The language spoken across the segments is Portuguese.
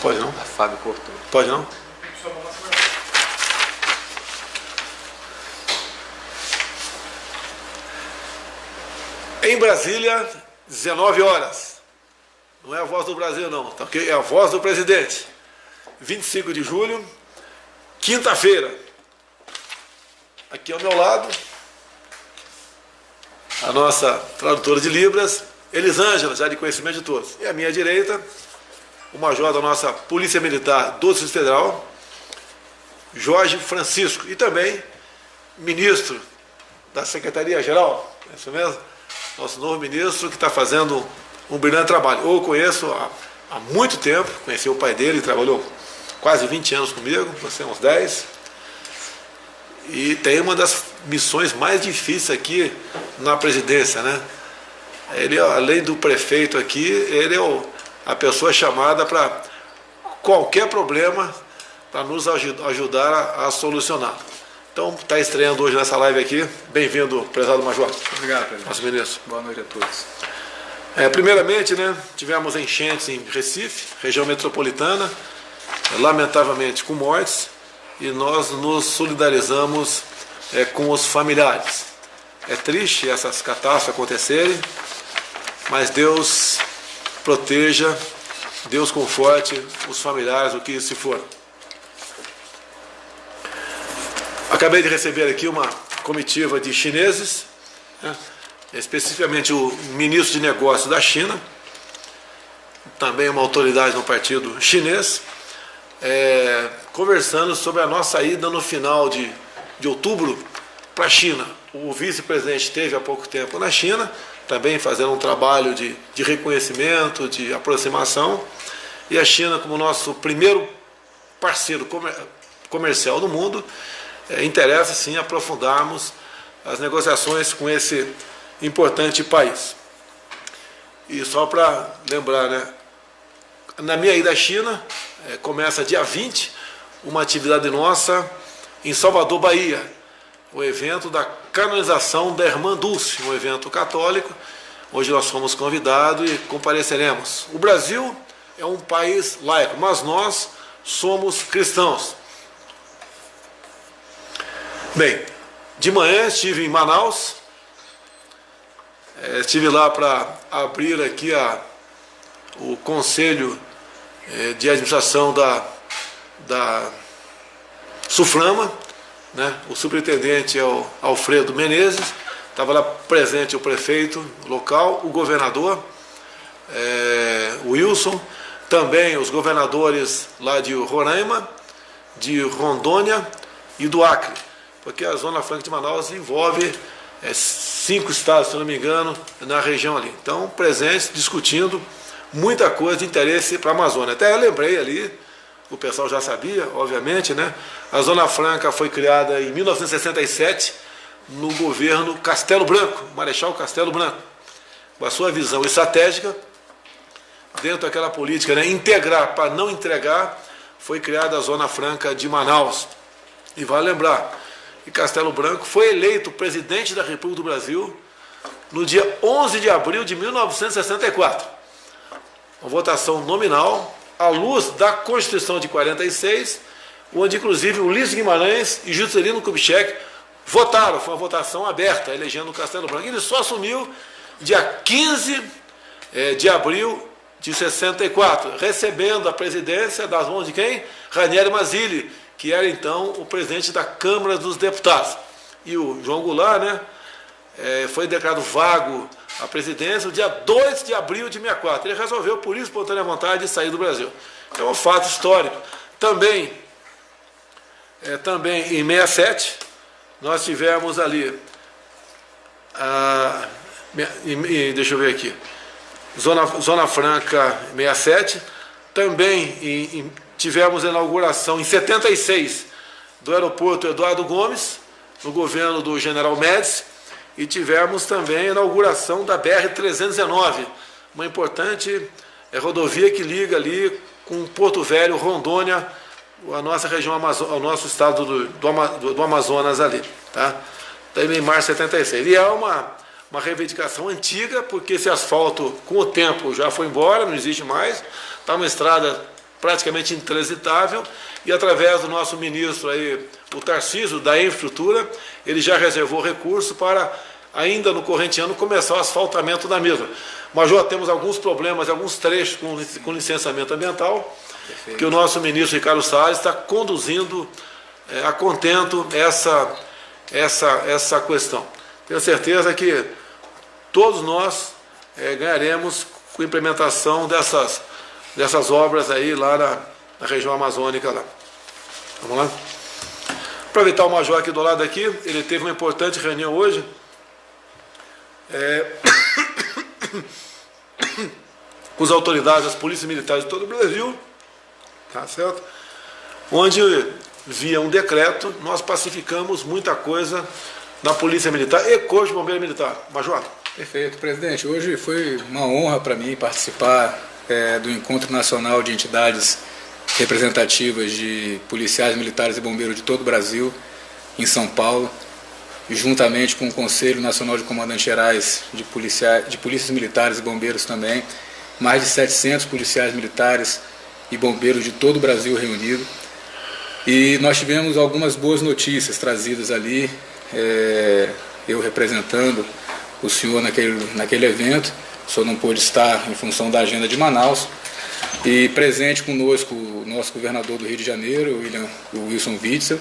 Pode não? A Fábio cortou. Pode não? Em Brasília, 19 horas. Não é a voz do Brasil, não, tá ok? É a voz do presidente. 25 de julho, quinta-feira. Aqui ao meu lado, a nossa tradutora de Libras, Elisângela, já de conhecimento de todos. E à minha direita, o major da nossa Polícia Militar do Distrito Federal, Jorge Francisco, e também ministro da Secretaria-Geral, é isso mesmo? Nosso novo ministro que está fazendo um brilhante trabalho. Eu o conheço há muito tempo, conheci o pai dele, trabalhou quase 20 anos comigo, você uns 10, e tem uma das missões mais difíceis aqui na presidência, né? Ele, além do prefeito aqui, ele é a pessoa chamada para qualquer problema, para nos ajudar a solucionar. Então, está estreando hoje nessa live aqui. Bem-vindo, prezado major. Obrigado, presidente. Nosso ministro. Boa noite a todos. Primeiramente, né, tivemos enchentes em Recife, região metropolitana, lamentavelmente com mortes, e nós nos solidarizamos com os familiares. É triste essas catástrofes acontecerem, mas Deus proteja, Deus conforte os familiares, o que se for. Acabei de receber aqui uma comitiva de chineses, né, especificamente o ministro de Negócios da China, também uma autoridade no partido chinês, conversando sobre a nossa ida no final de outubro para a China. O vice-presidente esteve há pouco tempo na China, também fazendo um trabalho de reconhecimento, de aproximação, e a China, como nosso primeiro parceiro comercial do mundo, interessa sim aprofundarmos as negociações com esse importante país. E só para lembrar, né, na minha ida à China, começa dia 20, uma atividade nossa em Salvador, Bahia, o evento da canonização da Irmã Dulce, um evento católico. Hoje nós fomos convidados e compareceremos. O Brasil é um país laico, mas nós somos cristãos. Bem, de manhã estive em Manaus, estive lá para abrir aqui o Conselho de Administração da Suframa, né? O superintendente é o Alfredo Menezes, estava lá presente o prefeito local, o governador, o Wilson, também os governadores lá de Roraima, de Rondônia e do Acre, porque a Zona Franca de Manaus envolve 5 estados, se não me engano, na região ali. Então, presentes, discutindo muita coisa de interesse para a Amazônia. Até eu lembrei ali, o pessoal já sabia, obviamente, né? A Zona Franca foi criada em 1967, no governo Castelo Branco, Marechal Castelo Branco, com a sua visão estratégica, dentro daquela política, né, integrar para não entregar, foi criada a Zona Franca de Manaus. E vale lembrar que Castelo Branco foi eleito presidente da República do Brasil no dia 11 de abril de 1964. Uma votação nominal, à luz da Constituição de 46, onde inclusive Ulisses Guimarães e Juscelino Kubitschek votaram. Foi uma votação aberta, elegendo Castelo Branco. Ele só assumiu dia 15 de abril de 64, recebendo a presidência das mãos de quem? Ranieri Mazzilli, que era então o presidente da Câmara dos Deputados. E o João Goulart, né, foi declarado vago a presidência no dia 2 de abril de 64. Ele resolveu, por isso, espontânea vontade, de sair do Brasil. É um fato histórico. Também em 67, nós tivemos ali, deixa eu ver aqui, Zona Franca 67, também tivemos a inauguração em 76 do aeroporto Eduardo Gomes, no governo do general Médici, e tivemos também a inauguração da BR-319, uma importante rodovia que liga ali com Porto Velho, Rondônia, a nossa região, o nosso estado do Amazonas ali, tá? Também em março de 76. E é uma reivindicação antiga, porque esse asfalto, com o tempo, já foi embora, não existe mais. Está uma estrada praticamente intransitável, e através do nosso ministro aí, o Tarcísio, da Infraestrutura, ele já reservou recurso para, ainda no corrente ano, começar o asfaltamento da mesma. Major, temos alguns problemas, alguns trechos com licenciamento ambiental, perfeito, que o nosso ministro Ricardo Salles está conduzindo a contento essa questão. Tenho certeza que todos nós ganharemos com a implementação dessas obras aí lá na região amazônica lá. Vamos lá? Aproveitar o Major aqui do lado aqui, ele teve uma importante reunião hoje com as autoridades das polícias militares de todo o Brasil, tá certo? Onde, via um decreto, nós pacificamos muita coisa na Polícia Militar e Corpo de Bombeiro Militar. Major. Perfeito, presidente. Hoje foi uma honra para mim participar do Encontro Nacional de Entidades Representativas de Policiais Militares e Bombeiros de todo o Brasil, em São Paulo, juntamente com o Conselho Nacional de Comandantes Gerais de Polícias Militares e Bombeiros também, mais de 700 policiais militares e bombeiros de todo o Brasil reunido. E nós tivemos algumas boas notícias trazidas ali, eu representando o senhor naquele evento. O senhor não pôde estar em função da agenda de Manaus, e presente conosco o nosso governador do Rio de Janeiro, o Wilson Witzel,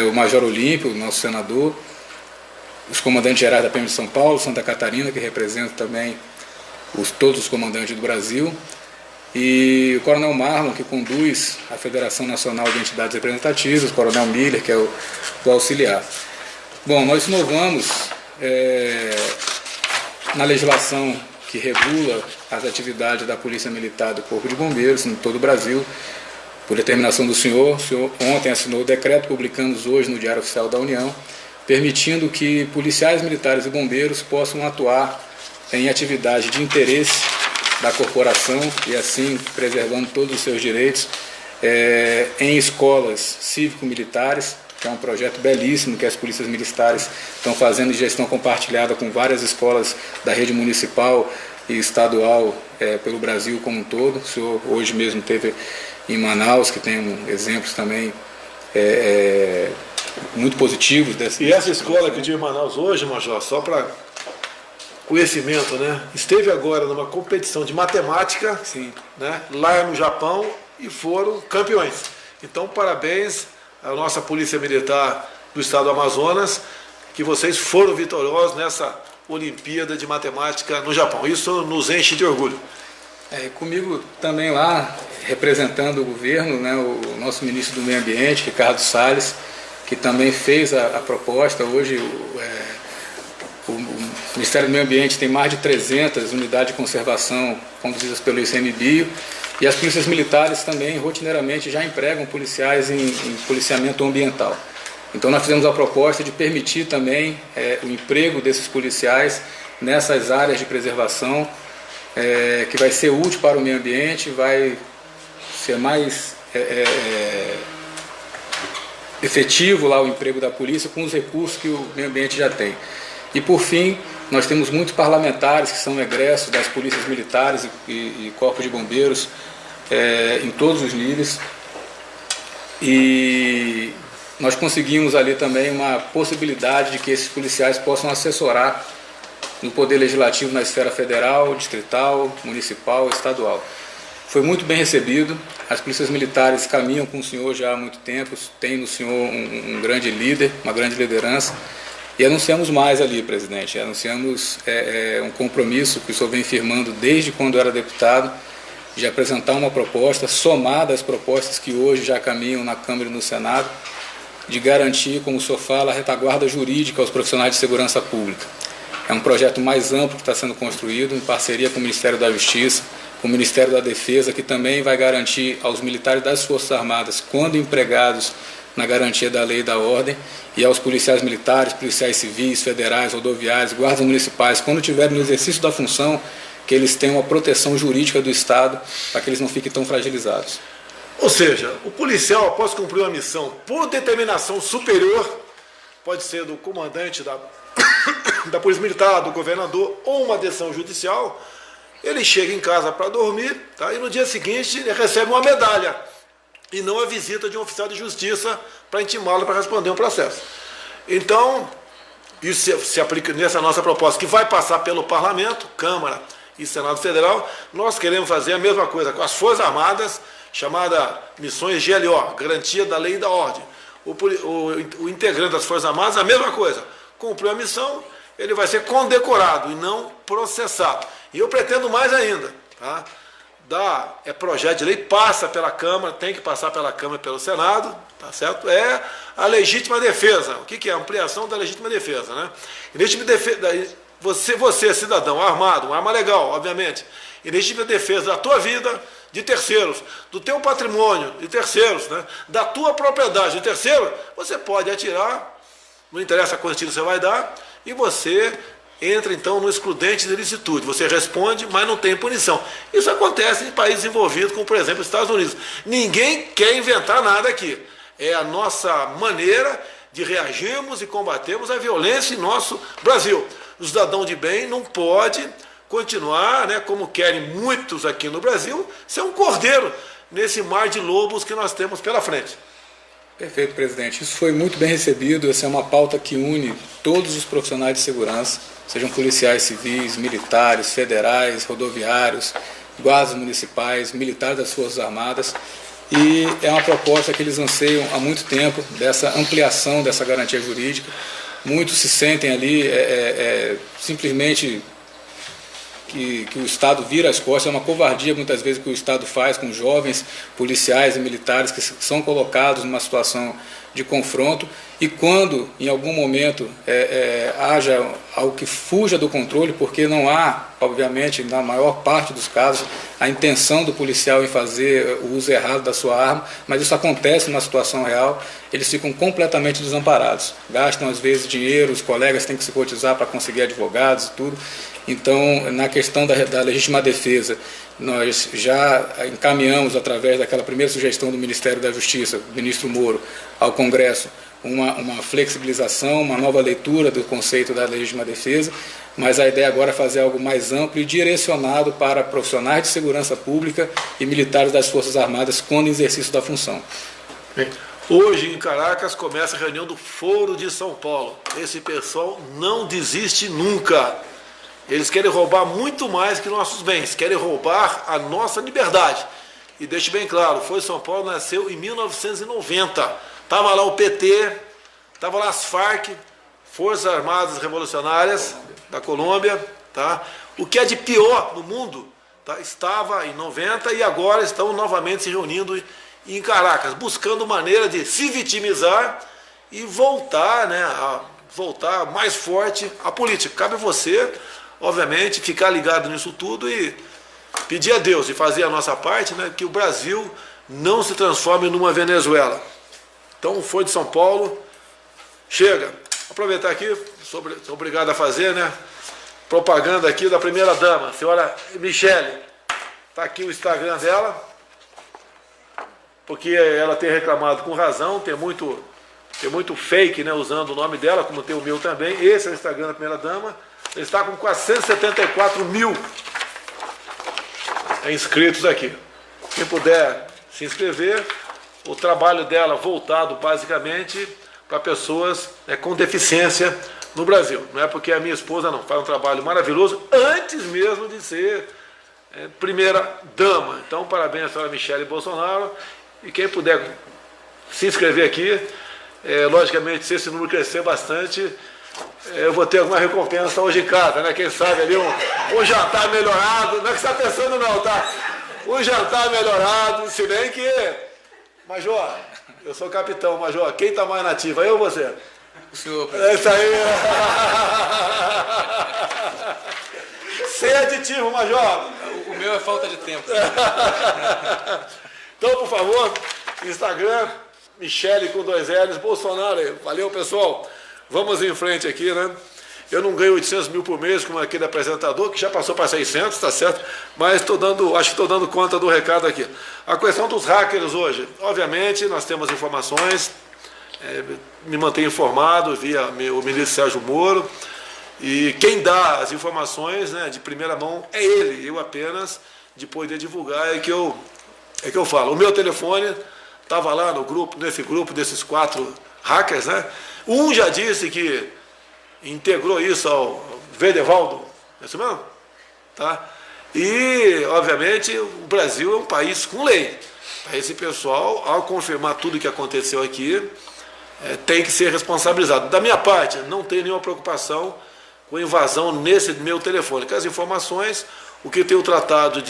o Major Olímpio, o nosso senador, os comandantes gerais da PM de São Paulo, Santa Catarina, que representa também todos os comandantes do Brasil, e o Coronel Marlon, que conduz a Federação Nacional de Entidades Representativas, o Coronel Miller, que é o auxiliar. Bom, nós inovamos na legislação que regula as atividades da Polícia Militar e do Corpo de Bombeiros em todo o Brasil, por determinação do senhor. O senhor ontem assinou o decreto, publicamos hoje no Diário Oficial da União, permitindo que policiais militares e bombeiros possam atuar em atividade de interesse da corporação e assim preservando todos os seus direitos em escolas cívico-militares, que é um projeto belíssimo que as polícias militares estão fazendo de gestão compartilhada com várias escolas da rede municipal e estadual pelo Brasil como um todo. O senhor hoje mesmo teve em Manaus, que tem exemplos também muito positivos. E essa escola que eu tive em Manaus hoje, Major, só para conhecimento, né? Esteve agora numa competição de matemática, sim, né? Lá no Japão, e foram campeões. Então, parabéns à nossa Polícia Militar do Estado do Amazonas, que vocês foram vitoriosos nessa Olimpíada de Matemática no Japão. Isso nos enche de orgulho. Comigo também lá, representando o governo, né, o nosso ministro do Meio Ambiente, Ricardo Salles, que também fez a proposta. Hoje o Ministério do Meio Ambiente tem mais de 300 unidades de conservação conduzidas pelo ICMBio, e as polícias militares também rotineiramente já empregam policiais em policiamento ambiental. Então nós fizemos a proposta de permitir também o emprego desses policiais nessas áreas de preservação, que vai ser útil para o meio ambiente, vai ser mais efetivo lá o emprego da polícia com os recursos que o meio ambiente já tem. E por fim, nós temos muitos parlamentares que são egressos das polícias militares e corpos de bombeiros em todos os níveis, e nós conseguimos ali também uma possibilidade de que esses policiais possam assessorar no Poder Legislativo na esfera federal, distrital, municipal, estadual. Foi muito bem recebido. As polícias militares caminham com o senhor já há muito tempo, tem no senhor um grande líder, uma grande liderança, e anunciamos mais ali, presidente. Anunciamos um compromisso que o senhor vem firmando desde quando era deputado, de apresentar uma proposta somada às propostas que hoje já caminham na Câmara e no Senado, de garantir, como o senhor fala, a retaguarda jurídica aos profissionais de segurança pública. É um projeto mais amplo que está sendo construído em parceria com o Ministério da Justiça, com o Ministério da Defesa, que também vai garantir aos militares das Forças Armadas, quando empregados, na garantia da lei e da ordem, e aos policiais militares, policiais civis, federais, rodoviários, guardas municipais, quando tiverem no exercício da função, que eles tenham a proteção jurídica do Estado, para que eles não fiquem tão fragilizados. Ou seja, o policial, após cumprir uma missão por determinação superior, pode ser do comandante da Polícia Militar, do governador, ou uma decisão judicial, ele chega em casa para dormir, tá? E no dia seguinte ele recebe uma medalha, e não a visita de um oficial de justiça para intimá-lo para responder um processo. Então, isso se aplica nessa nossa proposta, que vai passar pelo Parlamento, Câmara e Senado Federal. Nós queremos fazer a mesma coisa com as Forças Armadas, chamada Missões GLO, Garantia da Lei e da Ordem. O integrante das Forças Armadas, a mesma coisa. Cumpriu a missão, ele vai ser condecorado e não processado. E eu pretendo mais ainda, tá? Projeto de lei, passa pela Câmara, tem que passar pela Câmara e pelo Senado, tá certo? É a legítima defesa. O que é? Ampliação da legítima defesa, né? Legítima defesa, você, cidadão, armado, uma arma legal, obviamente, em legítima defesa da tua vida, de terceiros, do teu patrimônio, de terceiros, né? Da tua propriedade, de terceiro, você pode atirar, não interessa quantos tiros você vai dar, e você entra então no excludente de ilicitude. Você responde, mas não tem punição. Isso acontece em países envolvidos, como por exemplo os Estados Unidos. Ninguém quer inventar nada aqui. É a nossa maneira de reagirmos e combatermos a violência em nosso Brasil. O cidadão de bem não pode continuar, né, como querem muitos aqui no Brasil, ser um cordeiro nesse mar de lobos que nós temos pela frente. Perfeito, presidente. Isso foi muito bem recebido. Essa é uma pauta que une todos os profissionais de segurança, sejam policiais civis, militares, federais, rodoviários, guardas municipais, militares das Forças Armadas. E é uma proposta que eles anseiam há muito tempo, dessa ampliação dessa garantia jurídica. Muitos se sentem ali simplesmente que o Estado vira as costas. É uma covardia muitas vezes que o Estado faz com jovens policiais e militares que são colocados numa situação de confronto, e quando em algum momento haja algo que fuja do controle, porque não há, obviamente, na maior parte dos casos, a intenção do policial em fazer o uso errado da sua arma, mas isso acontece numa situação real, eles ficam completamente desamparados, gastam às vezes dinheiro, os colegas têm que se cotizar para conseguir advogados e tudo. Então, na questão da legítima defesa, nós já encaminhamos, através daquela primeira sugestão do Ministério da Justiça, do ministro Moro, ao Congresso, uma flexibilização, uma nova leitura do conceito da legítima defesa, mas a ideia agora é fazer algo mais amplo e direcionado para profissionais de segurança pública e militares das Forças Armadas quando exercício da função. Bem, hoje em Caracas começa a reunião do Foro de São Paulo. Esse pessoal não desiste nunca. Eles querem roubar muito mais que nossos bens, querem roubar a nossa liberdade. E deixe bem claro, o Foro de São Paulo nasceu em 1990. Estava lá o PT, estava lá as Farc, Forças Armadas Revolucionárias da Colômbia, tá? O que é de pior no mundo, tá? Estava em 90 e agora estão novamente se reunindo em Caracas, buscando maneira de se vitimizar e voltar, né, voltar mais forte à política. Cabe a você, obviamente, ficar ligado nisso tudo e pedir a Deus e fazer a nossa parte, né, que o Brasil não se transforme numa Venezuela. Então, foi de São Paulo, chega. Aproveitar aqui, sou obrigado a fazer, né, propaganda aqui da primeira-dama, senhora Michele. Está aqui o Instagram dela, porque ela tem reclamado com razão, tem muito fake, né, usando o nome dela, como tem o meu também. Esse é o Instagram da primeira-dama. Ele está com 474 mil inscritos aqui. Quem puder se inscrever, o trabalho dela voltado basicamente para pessoas, né, com deficiência no Brasil. Não é porque a minha esposa não faz um trabalho maravilhoso antes mesmo de ser primeira dama. Então, parabéns à senhora Michele Bolsonaro. E quem puder se inscrever aqui, logicamente, se esse número crescer bastante, eu vou ter alguma recompensa hoje em casa, né? Quem sabe ali um jantar melhorado. Não é que você está pensando não, tá? Um jantar melhorado, se bem que... Major, eu sou capitão, Major. Quem está mais nativo, eu ou você? O senhor, presidente. É isso aí. Sem aditivo, Major. O meu é falta de tempo. Então, por favor, Instagram, Michele com 2 L's, Bolsonaro aí. Valeu, pessoal. Vamos em frente aqui, né? Eu não ganho 800 mil por mês, como aquele apresentador, que já passou para 600, tá certo? Mas acho que estou dando conta do recado aqui. A questão dos hackers hoje. Obviamente, nós temos informações, me mantenho informado via o ministro Sérgio Moro. E quem dá as informações, né, de primeira mão é ele. Eu apenas, de poder divulgar, é que eu falo. O meu telefone estava lá no grupo, nesse grupo desses 4 hackers, né? Um já disse que integrou isso ao Vedevaldo, é isso mesmo? Tá? E, obviamente, o Brasil é um país com lei. Esse pessoal, ao confirmar tudo que aconteceu aqui, tem que ser responsabilizado. Da minha parte, não tenho nenhuma preocupação com invasão nesse meu telefone. Com as informações, o que tem o tratado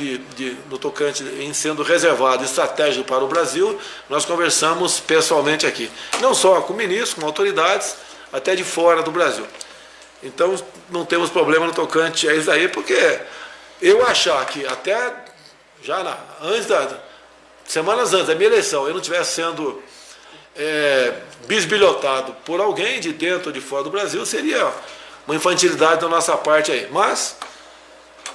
no tocante em sendo reservado estratégico para o Brasil, nós conversamos pessoalmente aqui. Não só com ministros, com autoridades, até de fora do Brasil. Então, não temos problema no tocante a isso daí, porque eu achar que até já semanas antes da minha eleição, eu não estivesse sendo bisbilhotado por alguém de dentro ou de fora do Brasil, seria uma infantilidade da nossa parte aí. Mas,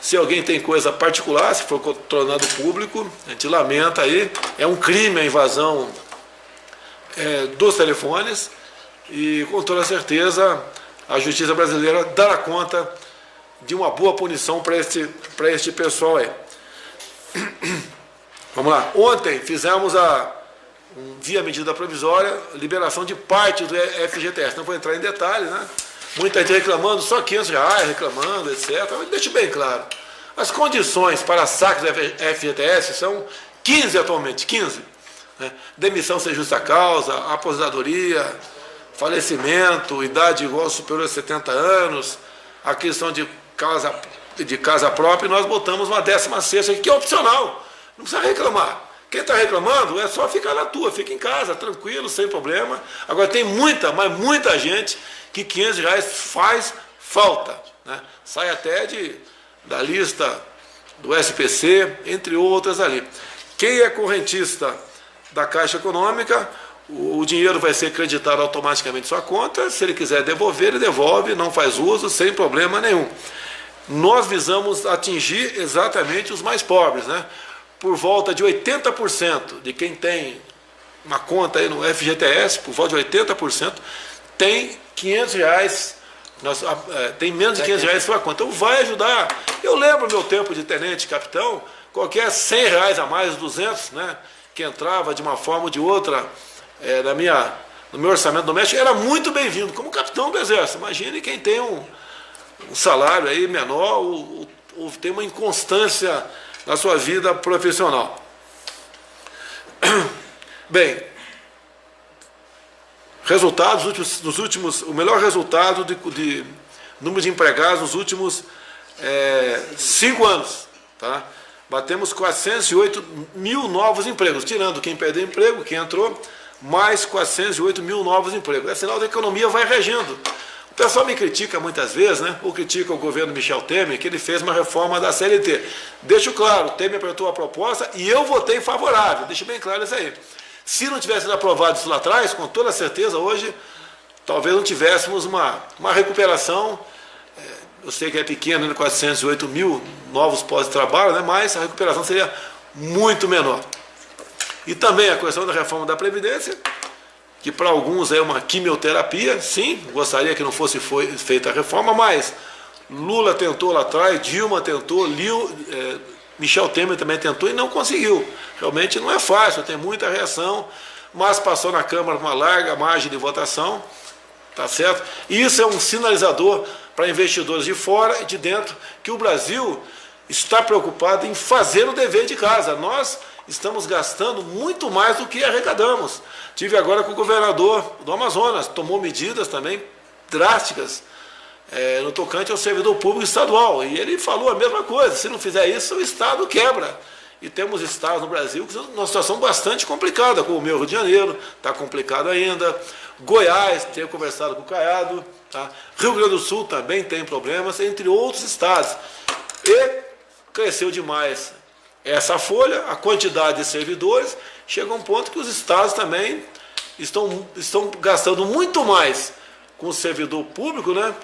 se alguém tem coisa particular, se for tornado público, a gente lamenta aí, é um crime a invasão dos telefones e, com toda certeza, a justiça brasileira dará conta de uma boa punição para este pessoal aí. Vamos lá. Ontem fizemos via medida provisória, liberação de parte do FGTS. Não vou entrar em detalhes, né? Muita gente reclamando, só R$500, reclamando, etc. Mas deixe bem claro. As condições para saque do FGTS são 15 atualmente, 15. Né? Demissão sem justa causa, aposentadoria, falecimento, idade igual ou superior a 70 anos, a questão de casa própria, e nós botamos uma 16ª aqui, que é opcional. Não precisa reclamar. Quem está reclamando é só ficar na tua, fica em casa, tranquilo, sem problema. Agora tem muita, mas muita gente que R$500 faz falta. Né? Sai até da lista do SPC, entre outras ali. Quem é correntista da Caixa Econômica, o dinheiro vai ser creditado automaticamente em sua conta. Se ele quiser devolver, ele devolve, não faz uso, sem problema nenhum. Nós visamos atingir exatamente os mais pobres, né? Por volta de 80% de quem tem uma conta aí no FGTS, por volta de 80%, tem R$500, tem menos de R$500 em sua conta. Então vai ajudar. Eu lembro meu tempo de tenente capitão, qualquer R$100 a mais, 200, né, que entrava de uma forma ou de outra no meu orçamento doméstico, era muito bem-vindo, como capitão do Exército. Imagine quem tem um salário aí menor ou tem uma inconstância na sua vida profissional. Bem, resultados o melhor resultado de número de empregados nos últimos 5 anos. Tá? Batemos 408 mil novos empregos, tirando quem perdeu emprego, quem entrou, mais 408 mil novos empregos. É sinal da economia vai regendo. O pessoal me critica muitas vezes, né? Ou critica o governo Michel Temer, que ele fez uma reforma da CLT. Deixo claro, o Temer apresentou a proposta e eu votei favorável, deixo bem claro isso aí. Se não tivesse sido aprovado isso lá atrás, com toda certeza, hoje, talvez não tivéssemos uma recuperação, eu sei que é pequena, né, 408 mil novos postos de trabalho, né, mas a recuperação seria muito menor. E também a questão da reforma da Previdência, que para alguns é uma quimioterapia, sim, gostaria que não fosse feita a reforma, mas Lula tentou lá atrás, Dilma tentou, Michel Temer também tentou e não conseguiu. Realmente não é fácil, tem muita reação, mas passou na Câmara com uma larga margem de votação, tá certo? E isso é um sinalizador para investidores de fora e de dentro, que o Brasil está preocupado em fazer o dever de casa. Nós estamos gastando muito mais do que arrecadamos. Tive agora com o governador do Amazonas, tomou medidas também drásticas no tocante ao servidor público estadual. E ele falou a mesma coisa, se não fizer isso, o Estado quebra. E temos estados no Brasil que estão numa situação bastante complicada, como o meu Rio de Janeiro, está complicado ainda. Goiás, tenho conversado com o Caiado, tá? Rio Grande do Sul também tem problemas, entre outros estados. E cresceu demais essa folha, a quantidade de servidores, chega a um ponto que os estados também estão gastando muito mais com o servidor público, né,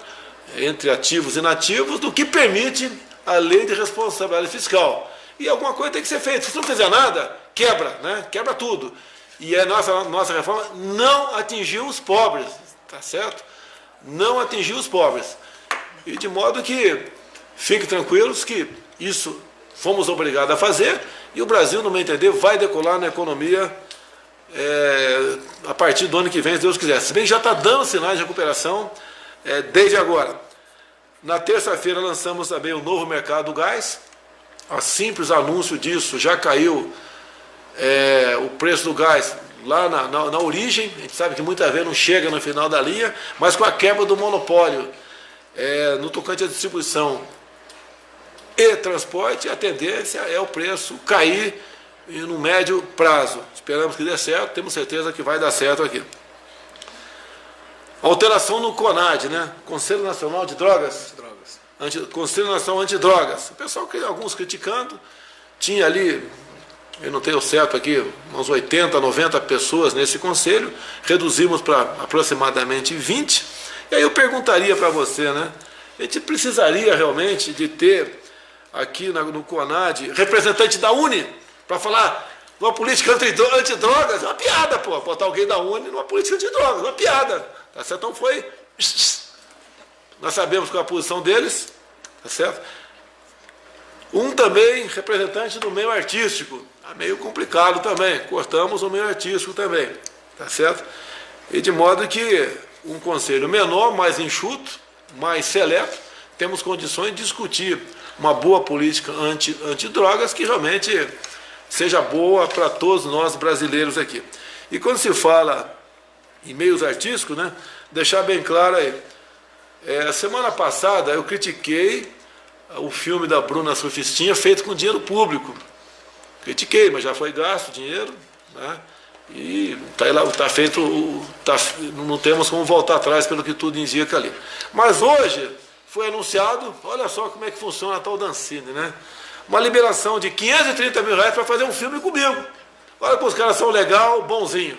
entre ativos e inativos, do que permite a lei de responsabilidade fiscal. E alguma coisa tem que ser feita. Se não fizer nada, quebra, né? Quebra tudo. E a nossa reforma não atingiu os pobres, tá certo? Não atingiu os pobres. E de modo que fiquem tranquilos que isso fomos obrigados a fazer e o Brasil, no meu entender, vai decolar na economia a partir do ano que vem, se Deus quiser. Se bem que já está dando sinais de recuperação desde agora. Na terça-feira lançamos também o novo mercado do gás. A simples anúncio disso já caiu o preço do gás lá na origem. A gente sabe que muitas vezes não chega no final da linha, mas com a quebra do monopólio no tocante à distribuição e transporte, a tendência é o preço cair no médio prazo. Esperamos que dê certo, temos certeza que vai dar certo aqui. Alteração no CONAD, né? Conselho Nacional de Drogas. Conselho Nacional Antidrogas. O pessoal, alguns criticando, tinha ali, eu não tenho certo aqui, uns 80, 90 pessoas nesse conselho, reduzimos para aproximadamente 20. E aí eu perguntaria para você, né? A gente precisaria realmente de ter aqui no CONAD representante da UNE para falar uma política antidrogas? É uma piada, pô, botar alguém da UNE numa política antidrogas, uma piada. Tá certo? Então foi. Nós sabemos qual é a posição deles, tá certo? Também representante do meio artístico, é meio complicado também, cortamos o meio artístico também, tá certo? E de modo que um conselho menor, mais enxuto, mais seleto, temos condições de discutir uma boa política antidrogas que realmente seja boa para todos nós brasileiros aqui. E quando se fala em meios artísticos, né, deixar bem claro aí, semana passada eu critiquei o filme da Bruna Surfistinha feito com dinheiro público. Critiquei, mas já foi gasto dinheiro, né? E está feito, não temos como voltar atrás pelo que tudo indica ali. Mas hoje foi anunciado, olha só como é que funciona a tal da Ancine, né? Uma liberação de R$530 mil para fazer um filme comigo. Olha como os caras são legal, bonzinho.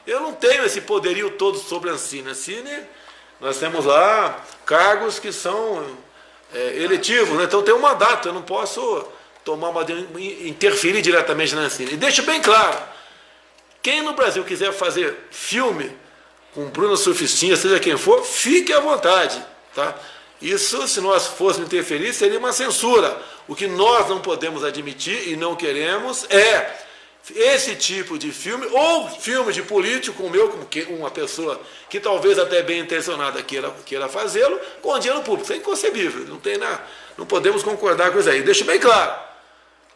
Eu não tenho esse poderio todo sobre a Ancine. A Ancine, nós temos lá cargos que são eletivos, né? Então tem um mandato, eu não posso interferir diretamente na Ancine. E deixo bem claro, quem no Brasil quiser fazer filme com Bruna Surfistinha, seja quem for, fique à vontade, tá? Isso, se nós fôssemos interferir, seria uma censura. O que nós não podemos admitir e não queremos é esse tipo de filme, ou filme de político, como eu, como uma pessoa que talvez até bem intencionada queira fazê-lo, com dinheiro público. Isso é inconcebível, não podemos concordar com isso aí. Deixo bem claro.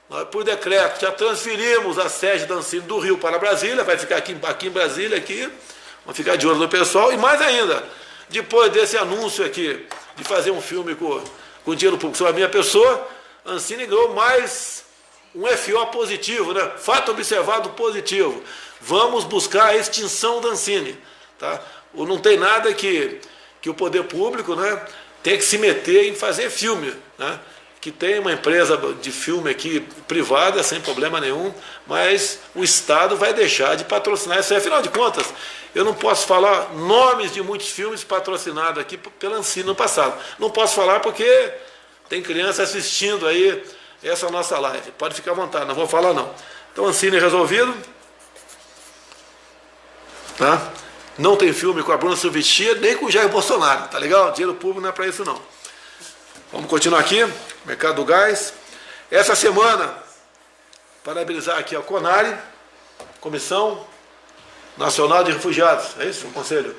Nós, por decreto, já transferimos a sede da Ancine do Rio para Brasília, vai ficar aqui em Brasília, vamos ficar de olho no pessoal, e mais ainda, depois desse anúncio aqui, de fazer um filme com dinheiro público sobre a minha pessoa, a Ancine ganhou mais um FO positivo, né? Fato observado positivo. Vamos buscar a extinção da Ancine. Tá? Não tem nada que o poder público, né, tem que se meter em fazer filme, né? Que tem uma empresa de filme aqui privada, sem problema nenhum, mas o Estado vai deixar de patrocinar isso aí. Afinal de contas, eu não posso falar nomes de muitos filmes patrocinados aqui pela Ancine no passado. Não posso falar porque tem criança assistindo aí essa nossa live. Pode ficar à vontade, não vou falar não. Então, Ancine resolvido. Tá? Não tem filme com a Bruna Surfistinha, nem com o Jair Bolsonaro, tá legal? Dinheiro público não é para isso não. Vamos continuar aqui, mercado do gás. Essa semana, parabenizar aqui a CONARE, Comissão Nacional de Refugiados, é isso? O Conselho?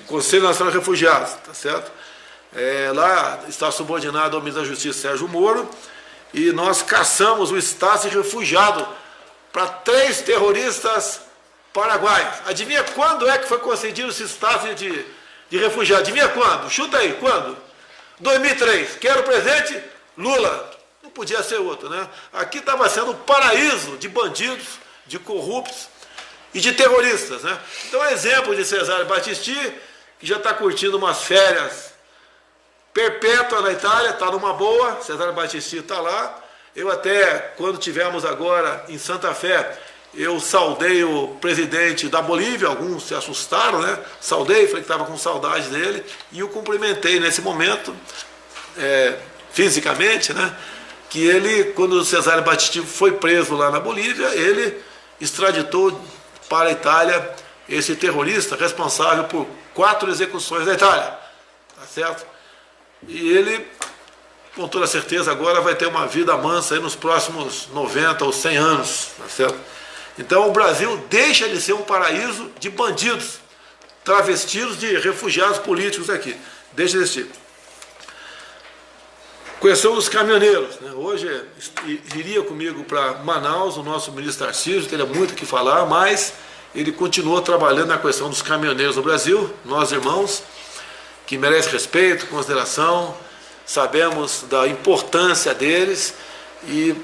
Conselho Nacional de Refugiados, tá certo? Lá está subordinado ao ministro da Justiça, Sérgio Moro, e nós caçamos o status de refugiado para 3 terroristas paraguaios. Adivinha quando é que foi concedido esse status de refugiado? Adivinha quando? Chuta aí, quando? 2003. Quero presente? Lula. Não podia ser outro, né? Aqui estava sendo um paraíso de bandidos, de corruptos e de terroristas, né? Então, exemplo de Cesare Battisti, que já está curtindo umas férias perpétua na Itália, está numa boa. Cesare Battisti está lá. Eu até, quando tivemos agora em Santa Fé, eu saudei o presidente da Bolívia, alguns se assustaram, né? Saudei, falei que estava com saudade dele, e o cumprimentei nesse momento, fisicamente, né? Que ele, quando o Cesare Battisti foi preso lá na Bolívia, ele extraditou para a Itália esse terrorista responsável por 4 execuções da Itália, tá certo? e ele, com toda certeza, agora vai ter uma vida mansa aí nos próximos 90 ou 100 anos, tá certo? Então o Brasil deixa de ser um paraíso de bandidos, travestidos de refugiados políticos aqui, deixa de existir. Questão dos caminhoneiros, né? Hoje iria comigo para Manaus o nosso ministro Tarcísio, teria muito o que falar, mas ele continuou trabalhando na questão dos caminhoneiros no Brasil, nós irmãos, que merece respeito, consideração, sabemos da importância deles e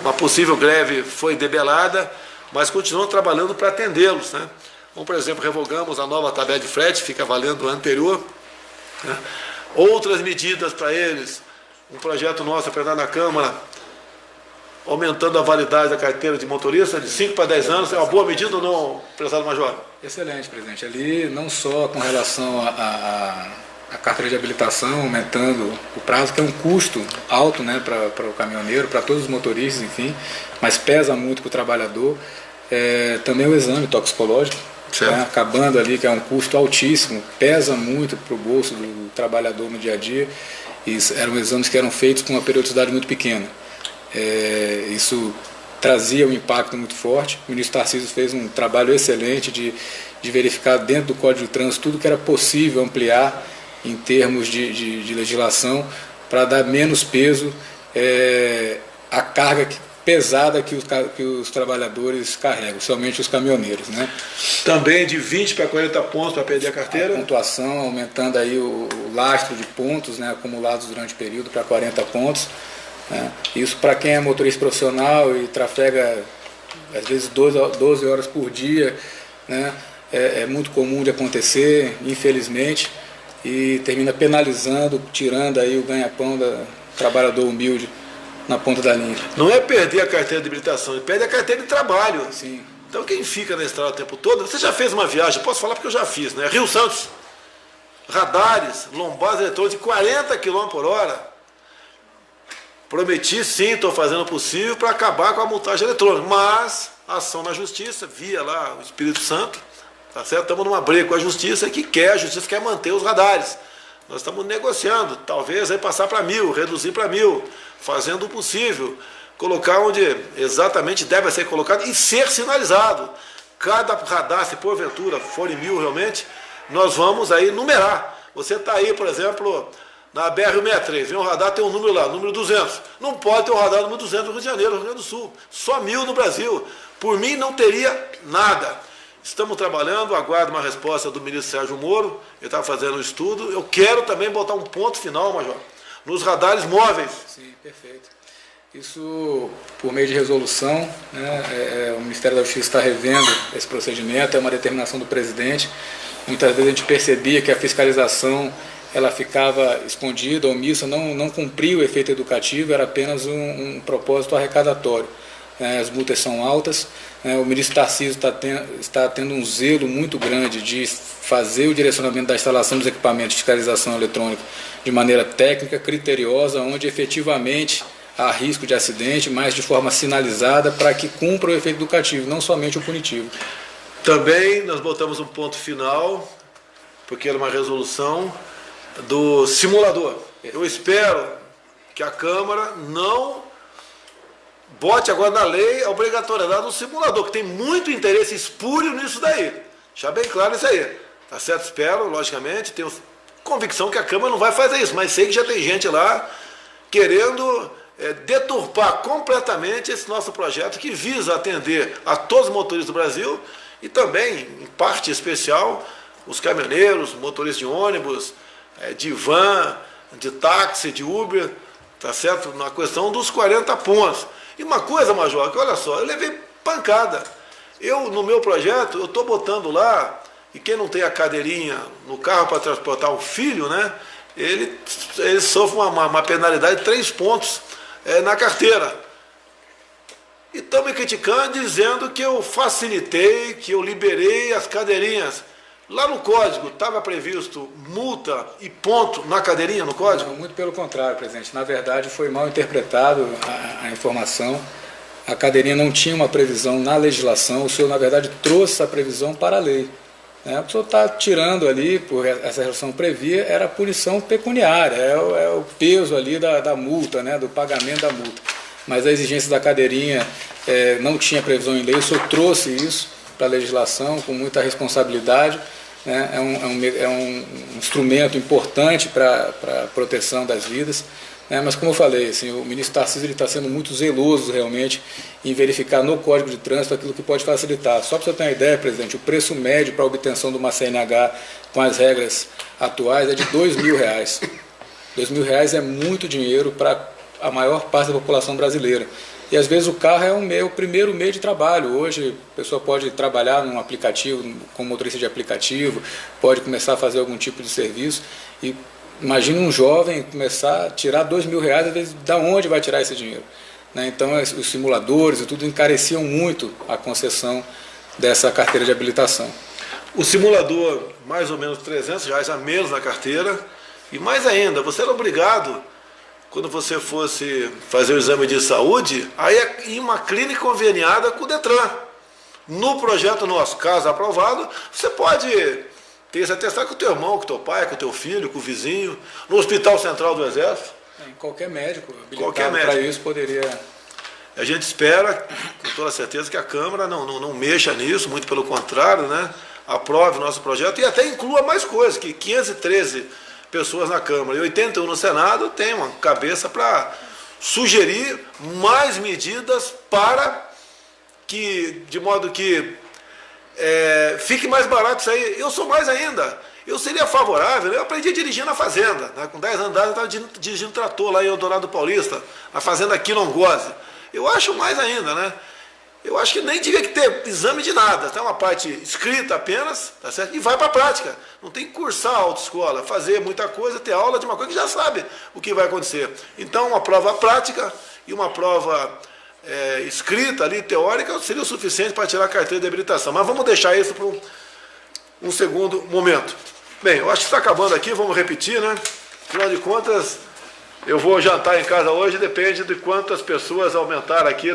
uma possível greve foi debelada, mas continuamos trabalhando para atendê-los, né? Como, por exemplo, revogamos a nova tabela de frete, fica valendo a anterior, né? Outras medidas para eles, um projeto nosso apresentado na Câmara, aumentando a validade da carteira de motorista de 5 para 10 anos, é uma boa medida ou não, prezado Major? Excelente, presidente. Ali não só com relação à carteira de habilitação, aumentando o prazo, que é um custo alto, né, para o caminhoneiro, para todos os motoristas, enfim, mas pesa muito para o trabalhador. Também o exame toxicológico, né, acabando ali, que é um custo altíssimo, pesa muito para o bolso do trabalhador no dia a dia. Isso, eram exames que eram feitos com uma periodicidade muito pequena. Isso trazia um impacto muito forte. O ministro Tarcísio fez um trabalho excelente de verificar dentro do Código de Trânsito tudo que era possível ampliar em termos de legislação para dar menos peso à carga pesada que os trabalhadores carregam, somente os caminhoneiros, né? Também de 20 para 40 pontos para perder a carteira. A pontuação, aumentando aí o lastro de pontos, né, acumulados durante o período para 40 pontos. Né? Isso para quem é motorista profissional e trafega às vezes 12 horas por dia, né? É muito comum de acontecer, infelizmente, e termina penalizando, tirando aí o ganha-pão do trabalhador humilde na ponta da linha. Não é perder a carteira de habilitação, é perder a carteira de trabalho. Sim. Então quem fica na estrada o tempo todo, você já fez uma viagem, posso falar porque eu já fiz, né? Rio Santos, radares, lombadas eletrônicos de 40 km por hora. Prometi sim, estou fazendo o possível para acabar com a multagem eletrônica, mas a ação na justiça, via lá o Espírito Santo, tá certo? Estamos numa briga com a justiça a justiça quer manter os radares. Nós estamos negociando, talvez aí passar para 1.000, reduzir para 1.000, fazendo o possível, colocar onde exatamente deve ser colocado e ser sinalizado. Cada radar, se porventura for em 1.000 realmente, nós vamos aí numerar. Você está aí, por exemplo, na BR-163, vem um radar, tem um número lá, número 200. Não pode ter um radar número 200 no Rio de Janeiro, no Rio Grande do Sul. Só 1.000 no Brasil. Por mim não teria nada. Estamos trabalhando, aguardo uma resposta do ministro Sérgio Moro, ele está fazendo um estudo. Eu quero também botar um ponto final, Major, nos radares móveis. Sim, perfeito. Isso, por meio de resolução, né, o Ministério da Justiça está revendo esse procedimento, é uma determinação do presidente. Muitas vezes a gente percebia que a fiscalização ela ficava escondida, omissa, não cumpria o efeito educativo, era apenas um propósito arrecadatório. As multas são altas, o ministro Tarcísio está tendo um zelo muito grande de fazer o direcionamento da instalação dos equipamentos de fiscalização eletrônica de maneira técnica, criteriosa, onde efetivamente há risco de acidente, mas de forma sinalizada para que cumpra o efeito educativo, não somente o punitivo. Também nós botamos um ponto final, porque era uma resolução do simulador. Eu espero que a Câmara não bote agora na lei a obrigatoriedade do simulador, que tem muito interesse espúrio nisso daí. Deixar bem claro isso aí. Tá certo? Espero, logicamente, tenho convicção que a Câmara não vai fazer isso, mas sei que já tem gente lá querendo deturpar completamente esse nosso projeto que visa atender a todos os motoristas do Brasil e também, em parte especial, os caminhoneiros, motoristas de ônibus, de van, de táxi, de Uber, tá certo? Na questão dos 40 pontos. E uma coisa, Major, que olha só, eu levei pancada. No meu projeto, eu estou botando lá, e quem não tem a cadeirinha no carro para transportar o filho, né, ele sofre uma penalidade de 3 pontos na carteira. E estão me criticando, dizendo que eu facilitei, que eu liberei as cadeirinhas. Lá no código estava previsto multa e ponto na cadeirinha no código? Não, muito pelo contrário, presidente. Na verdade, foi mal interpretado a informação. A cadeirinha não tinha uma previsão na legislação. O senhor, na verdade, trouxe essa previsão para a lei. A pessoa está tirando ali, por essa relação previa, era a punição pecuniária, é o peso ali da multa, né, do pagamento da multa. Mas a exigência da cadeirinha não tinha previsão em lei, o senhor trouxe isso para a legislação com muita responsabilidade, né, é um instrumento importante para a proteção das vidas. Mas como eu falei, assim, o ministro Tarcísio está sendo muito zeloso realmente em verificar no Código de Trânsito aquilo que pode facilitar. Só para você ter uma ideia, presidente, o preço médio para a obtenção de uma CNH com as regras atuais é de R$2.000. R$2.000 é muito dinheiro para a maior parte da população brasileira. E às vezes o carro é o primeiro meio de trabalho. Hoje a pessoa pode trabalhar num aplicativo, como motorista de aplicativo, pode começar a fazer algum tipo de serviço e imagina um jovem começar a tirar R$2.000, às vezes, da onde vai tirar esse dinheiro? Então, os simuladores e tudo encareciam muito a concessão dessa carteira de habilitação. O simulador, mais ou menos R$300 a menos na carteira, e mais ainda, você era obrigado, quando você fosse fazer o exame de saúde, a ir em uma clínica conveniada com o Detran. No projeto nosso, caso aprovado, você pode ter esse atestado com o teu irmão, com o teu pai, com o teu filho, com o vizinho, no Hospital Central do Exército. Qualquer médico habilitado para isso poderia. A gente espera, com toda certeza, que a Câmara não mexa nisso, muito pelo contrário, né? Aprove o nosso projeto e até inclua mais coisas, que 513 pessoas na Câmara e 81 no Senado tem uma cabeça para sugerir mais medidas para que, de modo que fique mais barato isso aí. Eu sou mais ainda. Eu seria favorável, eu aprendi a dirigir na fazenda, né? Com 10 anos eu estava dirigindo trator lá em Eldorado Paulista, na fazenda Quilongose. Eu acho mais ainda, né? Eu acho que nem devia que ter exame de nada, tem uma parte escrita apenas, tá certo? E vai para a prática. Não tem que cursar a autoescola, fazer muita coisa, ter aula de uma coisa que já sabe o que vai acontecer. Então, uma prova prática e uma prova escrita ali, teórica, seria o suficiente para tirar a carteira de habilitação. Mas vamos deixar isso para um segundo momento. Bem, eu acho que está acabando aqui, vamos repetir, né? Afinal de contas, eu vou jantar em casa hoje, depende de quantas pessoas aumentaram aqui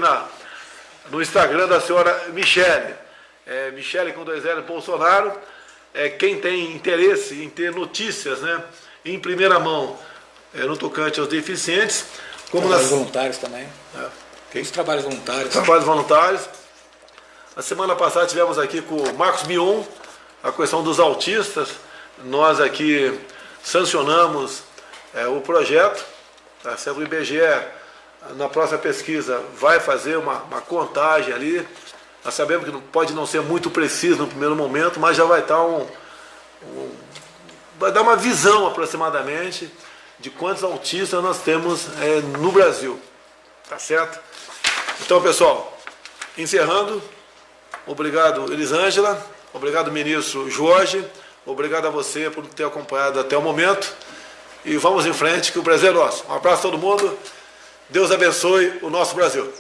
no Instagram da senhora Michele. Michele com 2 L Bolsonaro. Quem tem interesse em ter notícias, né, em primeira mão no tocante aos deficientes. Como trabalhos voluntários também. Os trabalhos voluntários. Trabalhos voluntários. A semana passada tivemos aqui com o Marcos Mion a questão dos autistas. Nós aqui sancionamos o projeto. Tá? O IBGE, na próxima pesquisa, vai fazer uma contagem ali. Nós sabemos que pode não ser muito preciso no primeiro momento, mas já vai estar vai dar uma visão aproximadamente de quantos autistas nós temos no Brasil. Tá certo? Então, pessoal, encerrando, obrigado, Elisângela, obrigado, ministro Jorge, obrigado a você por ter acompanhado até o momento. E vamos em frente, que o Brasil é nosso. Um abraço a todo mundo. Deus abençoe o nosso Brasil.